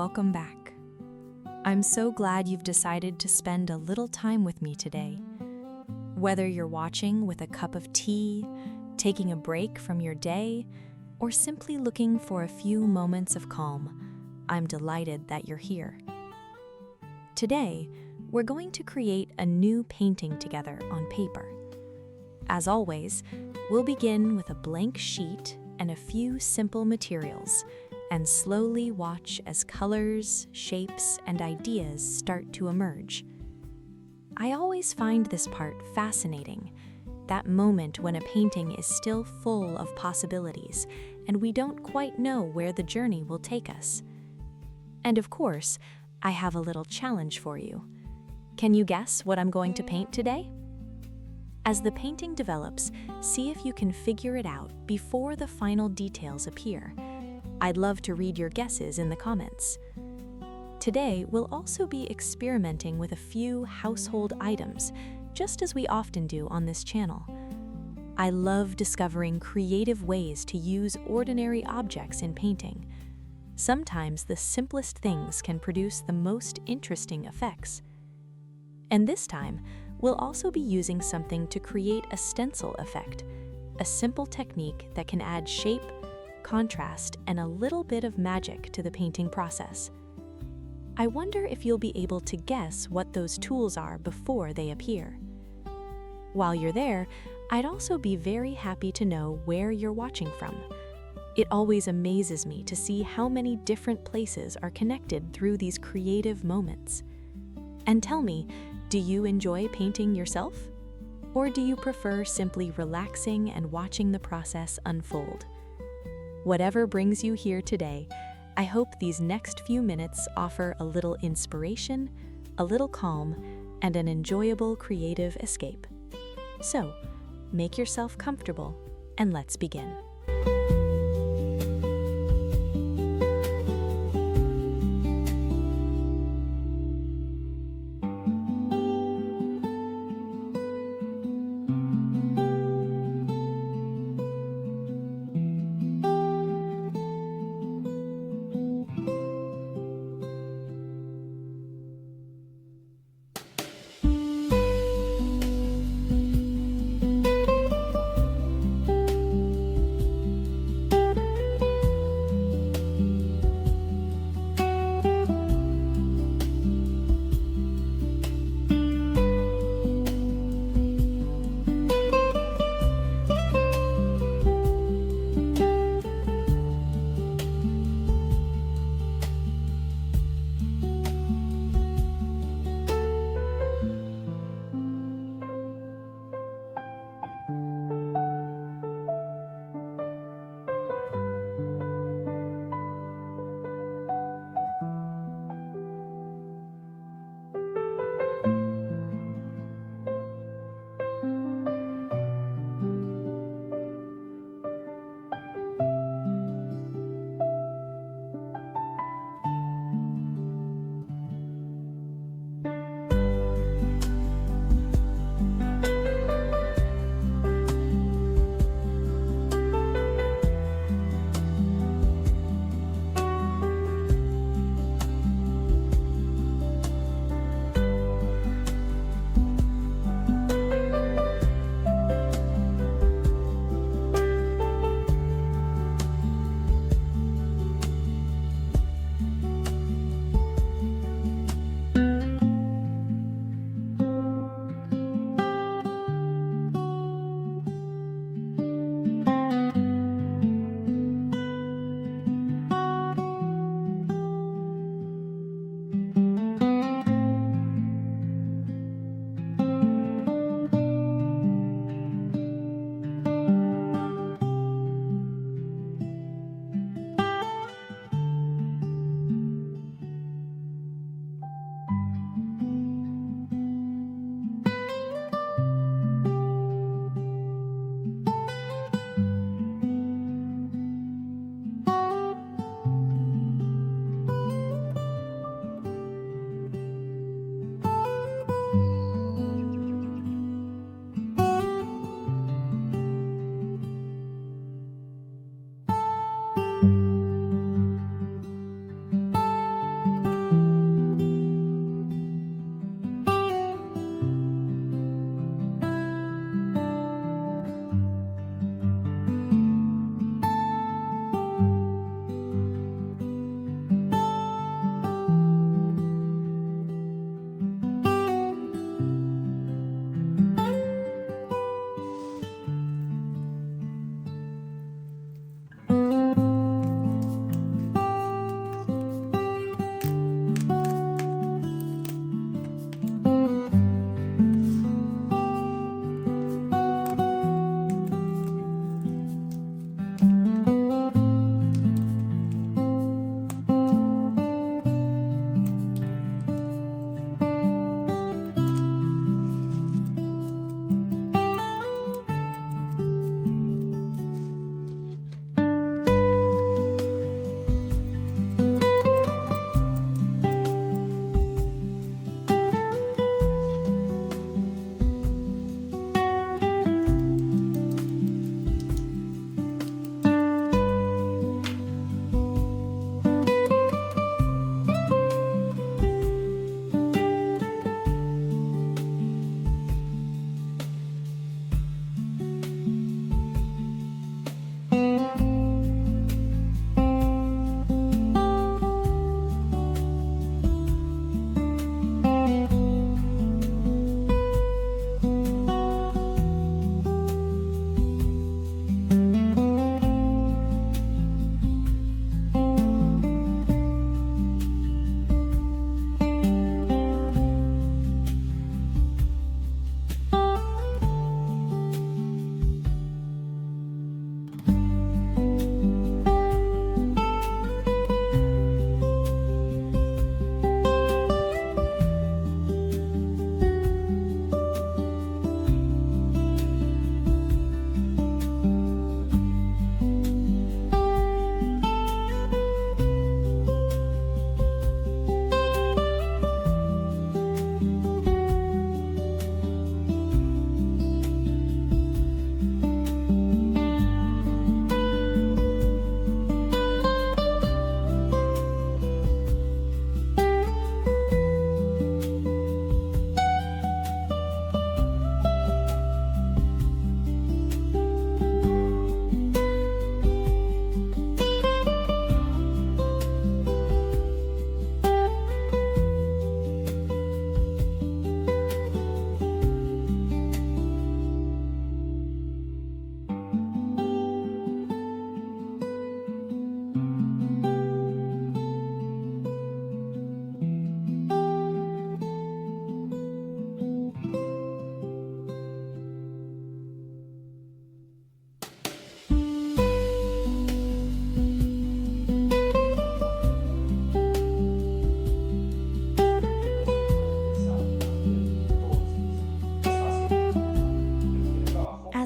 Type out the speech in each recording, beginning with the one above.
welcome back. I'm so glad you've decided to spend a little time with me today. Whether you're watching with a cup of tea, taking a break from your day, or simply looking for a few moments of calm, I'm delighted that you're here. Today, we're going to create a new painting together on paper. As always, we'll begin with a blank sheet and a few simple materials, and slowly watch as colors, shapes, and ideas start to emerge. I always find this part fascinating, that moment when a painting is still full of possibilities and we don't quite know where the journey will take us. And of course, I have a little challenge for you. Can you guess what I'm going to paint today? As the painting develops, see if you can figure it out before the final details appear. I'd love to read your guesses in the comments. Today, we'll also be experimenting with a few household items, just as we often do on this channel. I love discovering creative ways to use ordinary objects in painting. Sometimes the simplest things can produce the most interesting effects. And this time, we'll also be using something to create a stencil effect, a simple technique that can add shape, contrast, and a little bit of magic to the painting process. I wonder if you'll be able to guess what those tools are before they appear. While you're there, I'd also be very happy to know where you're watching from. It always amazes me to see how many different places are connected through these creative moments. And tell me, do you enjoy painting yourself? Or do you prefer simply relaxing and watching the process unfold? Whatever brings you here today, I hope these next few minutes offer a little inspiration, a little calm, and an enjoyable creative escape. So, make yourself comfortable and let's begin.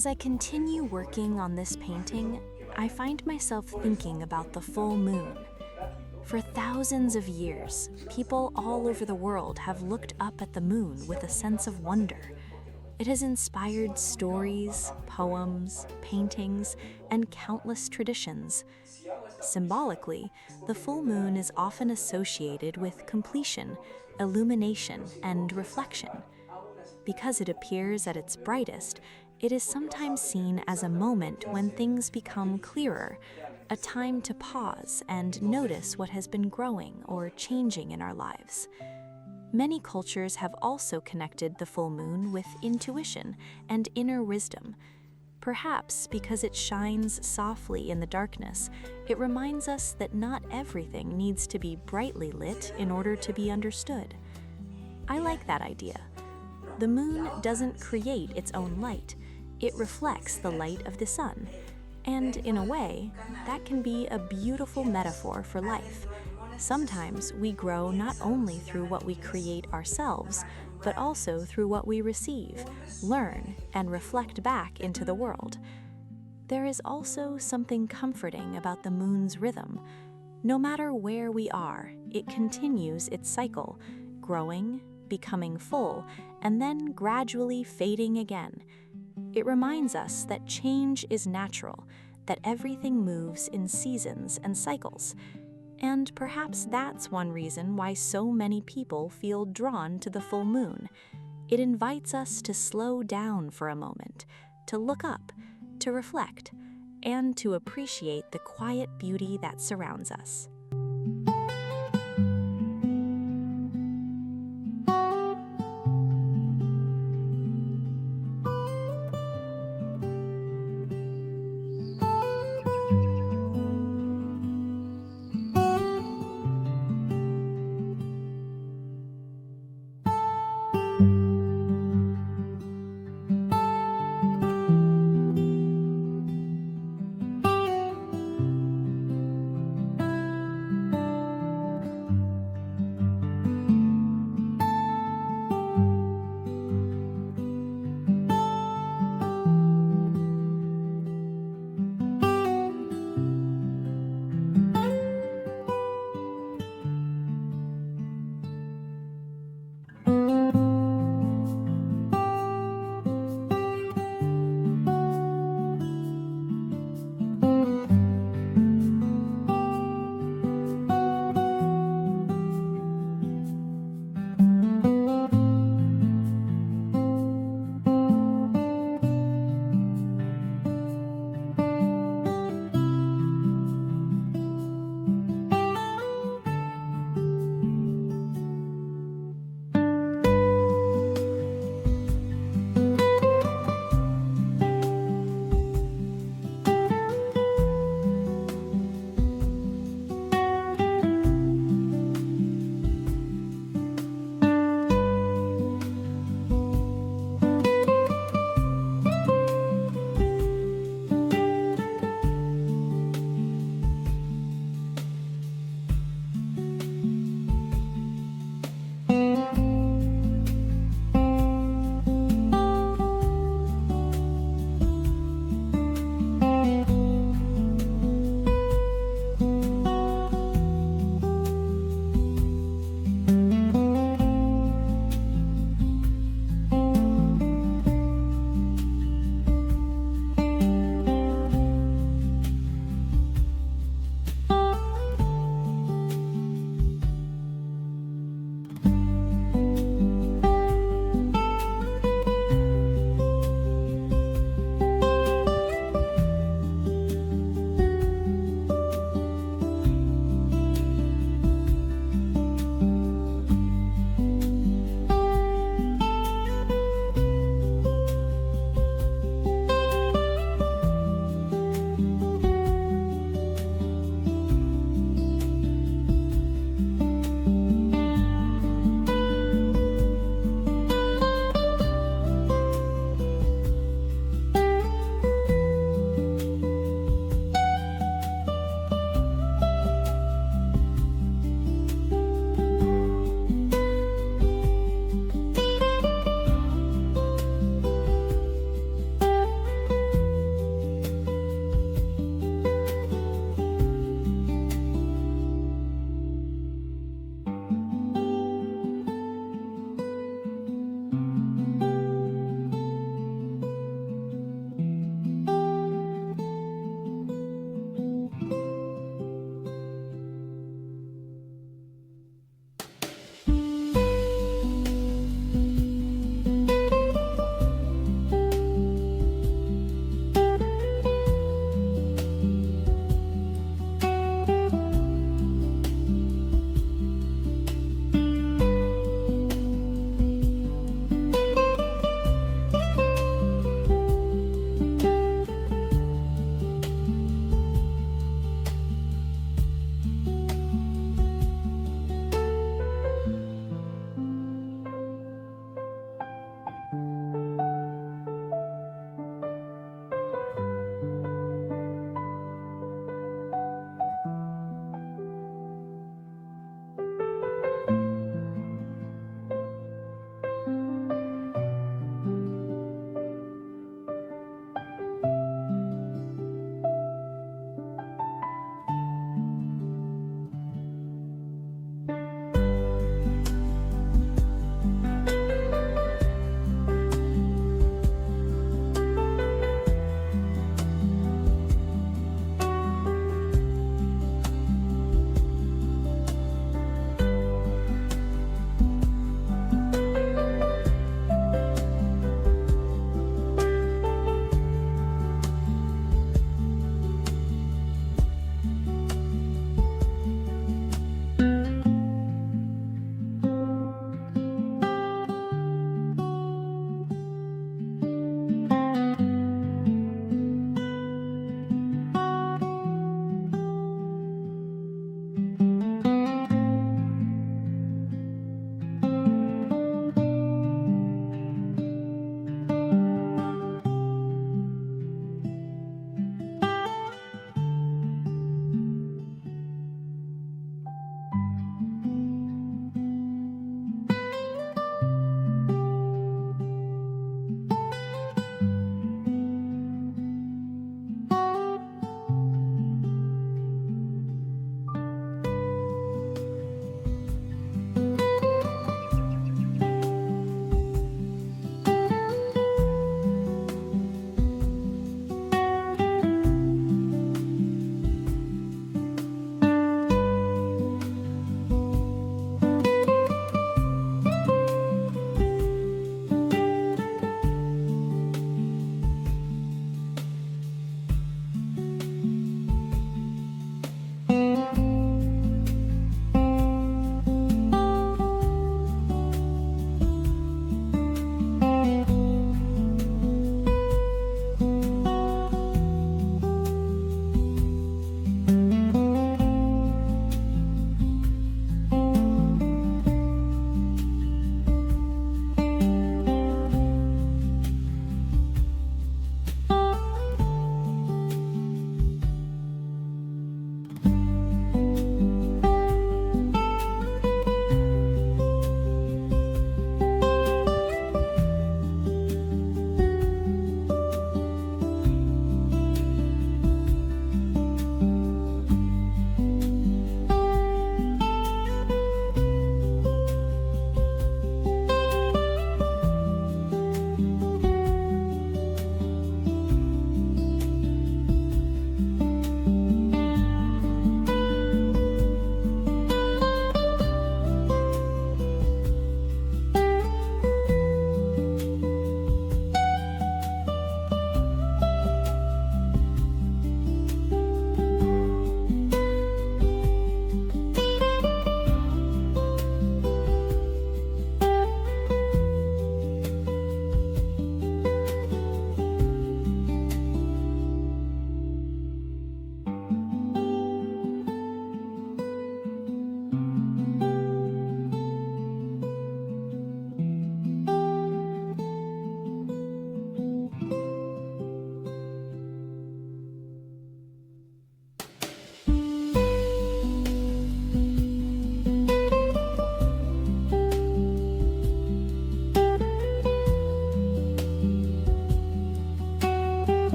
As I continue working on this painting, I find myself thinking about the full moon. For thousands of years, people all over the world have looked up at the moon with a sense of wonder. It has inspired stories, poems, paintings, and countless traditions. Symbolically, the full moon is often associated with completion, illumination, and reflection. Because it appears at its brightest, it is sometimes seen as a moment when things become clearer, a time to pause and notice what has been growing or changing in our lives. Many cultures have also connected the full moon with intuition and inner wisdom. Perhaps because it shines softly in the darkness, it reminds us that not everything needs to be brightly lit in order to be understood. I like that idea. The moon doesn't create its own light, it reflects the light of the sun. And in a way, that can be a beautiful metaphor for life. Sometimes we grow not only through what we create ourselves, but also through what we receive, learn, and reflect back into the world. There is also something comforting about the moon's rhythm. No matter where we are, it continues its cycle, growing, becoming full, and then gradually fading again. It reminds us that change is natural, that everything moves in seasons and cycles. And perhaps that's one reason why so many people feel drawn to the full moon. It invites us to slow down for a moment, to look up, to reflect, and to appreciate the quiet beauty that surrounds us.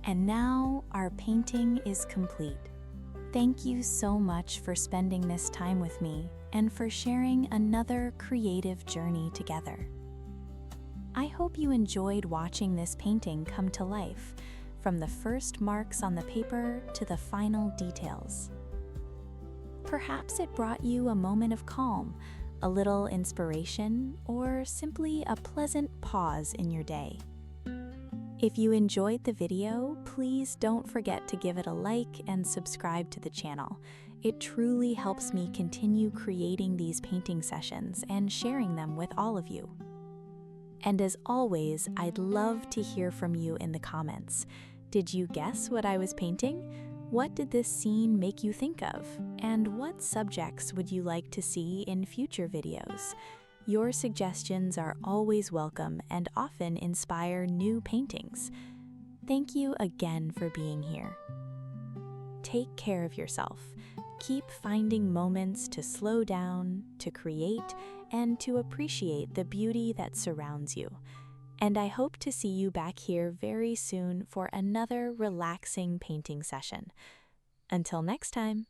And now our painting is complete. Thank you so much for spending this time with me and for sharing another creative journey together. I hope you enjoyed watching this painting come to life, from the first marks on the paper to the final details. Perhaps it brought you a moment of calm, a little inspiration, or simply a pleasant pause in your day. If you enjoyed the video, please don't forget to give it a like and subscribe to the channel. It truly helps me continue creating these painting sessions and sharing them with all of you. And as always, I'd love to hear from you in the comments. Did you guess what I was painting? What did this scene make you think of? And what subjects would you like to see in future videos? Your suggestions are always welcome and often inspire new paintings. Thank you again for being here. Take care of yourself. Keep finding moments to slow down, to create, and to appreciate the beauty that surrounds you. And I hope to see you back here very soon for another relaxing painting session. Until next time.